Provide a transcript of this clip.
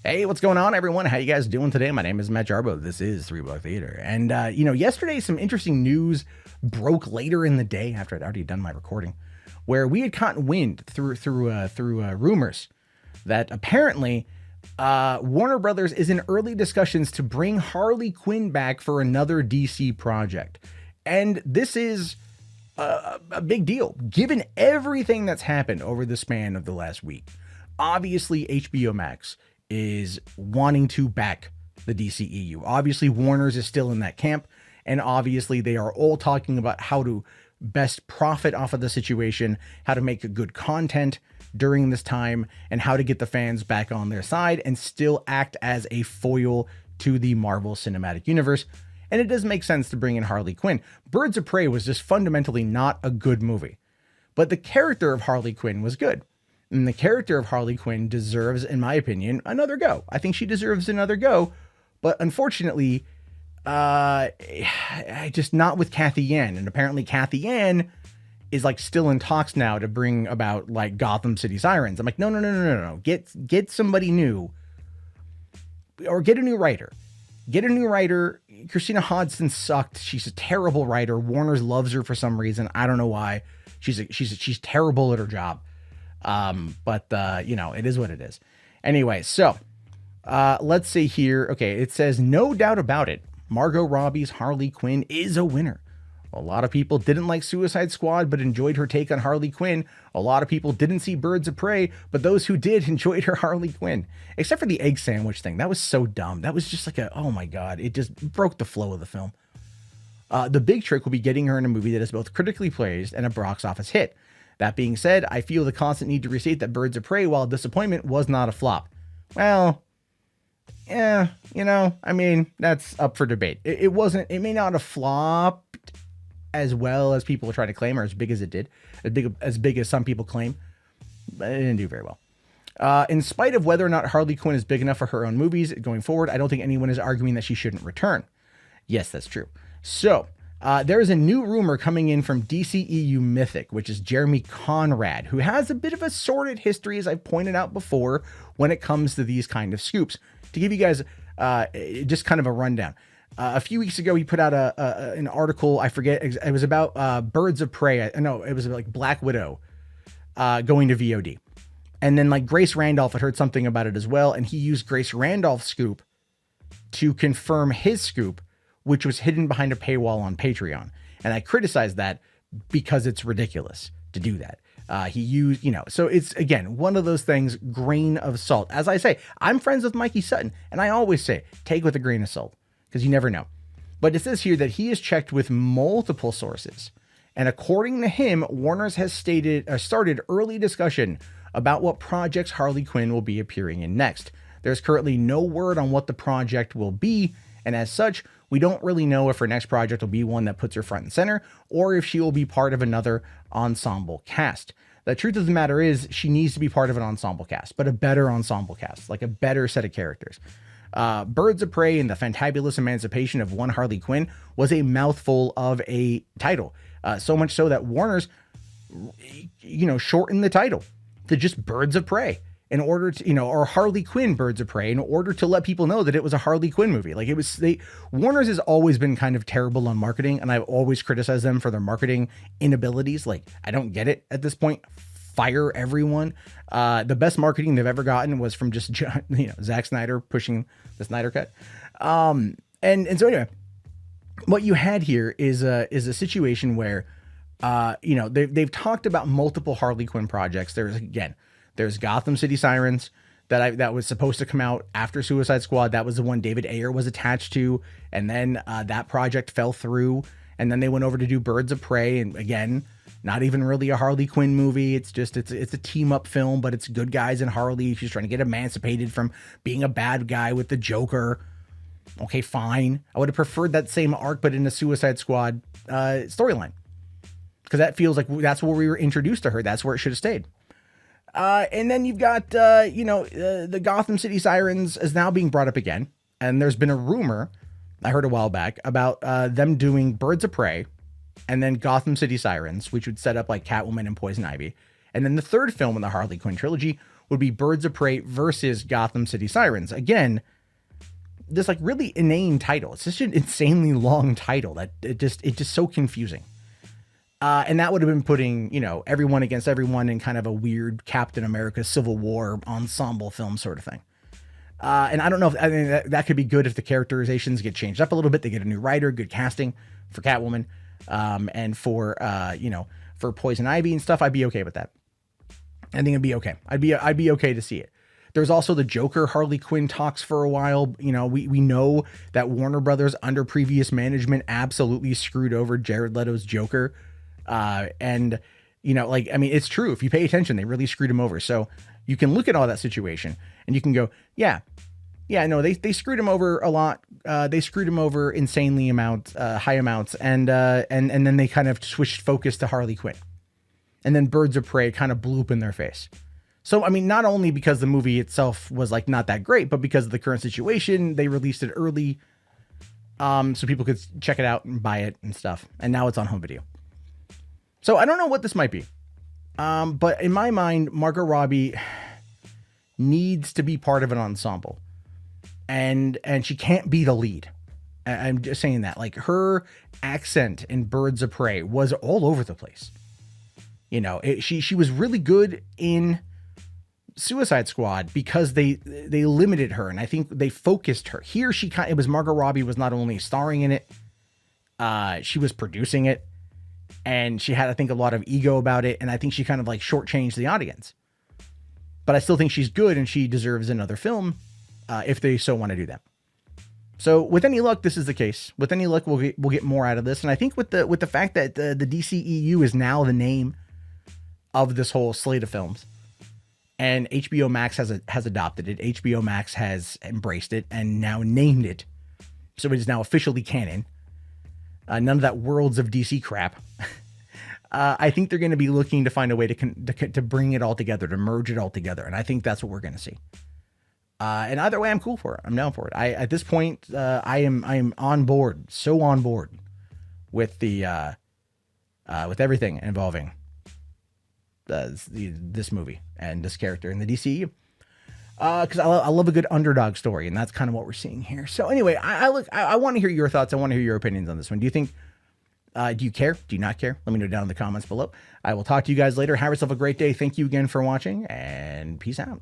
Hey, what's going on, everyone? How you guys doing today? My name is Matt Jarbo. This is Three Block Theater. And, yesterday some interesting news broke later in the day after I'd already done my recording, where we had caught wind through rumors that apparently Warner Brothers is in early discussions to bring Harley Quinn back for another DC project. And this is a big deal, given everything that's happened over the span of the last week. Obviously, HBO Max is wanting to back the DCEU. Obviously, Warner's is still in that camp, and obviously they are all talking about how to best profit off of the situation, how to make good content during this time, and how to get the fans back on their side and still act as a foil to the Marvel Cinematic Universe. And it does make sense to bring in Harley Quinn. Birds of Prey was just fundamentally not a good movie, but the character of Harley Quinn was good. And the character of Harley Quinn deserves, in my opinion, another go. I think she deserves another go, but unfortunately, just not with Kathy Yan. And apparently Kathy Yan is like still in talks now to bring about like Gotham City Sirens. I'm like, no. Get somebody new, or get a new writer. Get a new writer. Christina Hodson sucked. She's a terrible writer. Warner's loves her for some reason. I don't know why. She's terrible at her job. But it is what it is. Anyway, so let's see here. Okay, it says, no doubt about it, Margot Robbie's Harley Quinn is a winner. A lot of people didn't like Suicide Squad, but enjoyed her take on Harley Quinn. A lot of people didn't see Birds of Prey, but those who did enjoyed her Harley Quinn. Except for the egg sandwich thing. That was so dumb. That was just like oh my God, it just broke the flow of the film. The big trick will be getting her in a movie that is both critically praised and a box office hit. That being said, I feel the constant need to restate that Birds of Prey, while a disappointment, was not a flop. Well, yeah, that's up for debate. It wasn't, it may not have flopped as well as people try to claim, or as big as it did, as big as some people claim, but it didn't do very well. In spite of whether or not Harley Quinn is big enough for her own movies going forward, I don't think anyone is arguing that she shouldn't return. Yes, that's true. So, there is a new rumor coming in from DCEU Mythic, which is Jeremy Conrad, who has a bit of a sordid history, as I've pointed out before, when it comes to these kind of scoops. To give you guys just kind of a rundown. A few weeks ago, he put out an article, I forget, it was about Birds of Prey. No, it was like Black Widow going to VOD. And then like Grace Randolph had heard something about it as well, and he used Grace Randolph's scoop to confirm his scoop, which was hidden behind a paywall on Patreon. And I criticized that because it's ridiculous to do that. He used, so it's, again, one of those things, grain of salt. As I say, I'm friends with Mikey Sutton, and I always say, take with a grain of salt, because you never know. But it says here that he has checked with multiple sources. And according to him, Warner's has started early discussion about what projects Harley Quinn will be appearing in next. There's currently no word on what the project will be, and as such, we don't really know if her next project will be one that puts her front and center, or if she will be part of another ensemble cast. The truth of the matter is, she needs to be part of an ensemble cast, but a better ensemble cast, like a better set of characters. Birds of Prey and the Fantabulous Emancipation of One Harley Quinn was a mouthful of a title. So much so that Warner's, shortened the title to just Birds of Prey, in order to, or Harley Quinn Birds of Prey, in order to let people know that it was a Harley Quinn movie. Like Warner's has always been kind of terrible on marketing, and I've always criticized them for their marketing inabilities. Like, I don't get it at this point. Fire everyone. The best marketing they've ever gotten was from just, Zack Snyder pushing the Snyder Cut. And so anyway, what you had here is a situation where, they've talked about multiple Harley Quinn projects. There's Gotham City Sirens that was supposed to come out after Suicide Squad. That was the one David Ayer was attached to. And then that project fell through. And then they went over to do Birds of Prey. And again, not even really a Harley Quinn movie. It's a team up film, but it's good guys and Harley. She's trying to get emancipated from being a bad guy with the Joker. Okay, fine. I would have preferred that same arc, but in a Suicide Squad storyline. Because that feels like that's where we were introduced to her. That's where it should have stayed. And then you've got, the Gotham City Sirens is now being brought up again. And there's been a rumor, I heard a while back, about them doing Birds of Prey and then Gotham City Sirens, which would set up like Catwoman and Poison Ivy. And then the third film in the Harley Quinn trilogy would be Birds of Prey versus Gotham City Sirens. Again, this like really inane title. It's just an insanely long title that it just so confusing. And that would have been putting, you know, everyone against everyone in kind of a weird Captain America Civil War ensemble film sort of thing. And I don't know if I mean, that could be good if the characterizations get changed up a little bit. They get a new writer, good casting for Catwoman, and for you know, for Poison Ivy and stuff. I'd be okay with that. I think it'd be okay. I'd be okay to see it. There's also the Joker Harley Quinn talks for a while. You know, we know that Warner Brothers under previous management absolutely screwed over Jared Leto's Joker. And you know, like, I mean, it's true. If you pay attention, they really screwed him over. So you can look at all that situation and you can go, yeah, no, they screwed him over a lot. They screwed him over insanely high amounts. And then they kind of switched focus to Harley Quinn, and then Birds of Prey kind of blew up in their face. So, I mean, not only because the movie itself was like not that great, but because of the current situation, they released it early. So people could check it out and buy it and stuff. And now it's on home video. So I don't know what this might be. But in my mind, Margot Robbie needs to be part of an ensemble, and she can't be the lead. I'm just saying that, like, her accent in Birds of Prey was all over the place. You know, she was really good in Suicide Squad because they limited her, and I think they focused her. Here it was Margot Robbie was not only starring in it, she was producing it. And she had, I think, a lot of ego about it. And I think she kind of like shortchanged the audience. But I still think she's good and she deserves another film if they so want to do that. So with any luck, this is the case. With any luck, we'll get more out of this. And I think with the fact that the DCEU is now the name of this whole slate of films, and HBO Max has adopted it. HBO Max has embraced it and now named it. So it is now officially canon. None of that Worlds of DC crap. I think they're going to be looking to find a way to bring it all together, to merge it all together. And I think that's what we're going to see. And either way, I'm cool for it. I'm down for it. At this point, I am on board, so on board with with everything involving this movie and this character in the DCEU. Because I love a good underdog story, and that's kind of what we're seeing here. So anyway, I want to hear your thoughts. I want to hear your opinions on this one. Do you think, do you care? Do you not care? Let me know down in the comments below. I will talk to you guys later. Have yourself a great day. Thank you again for watching, and peace out.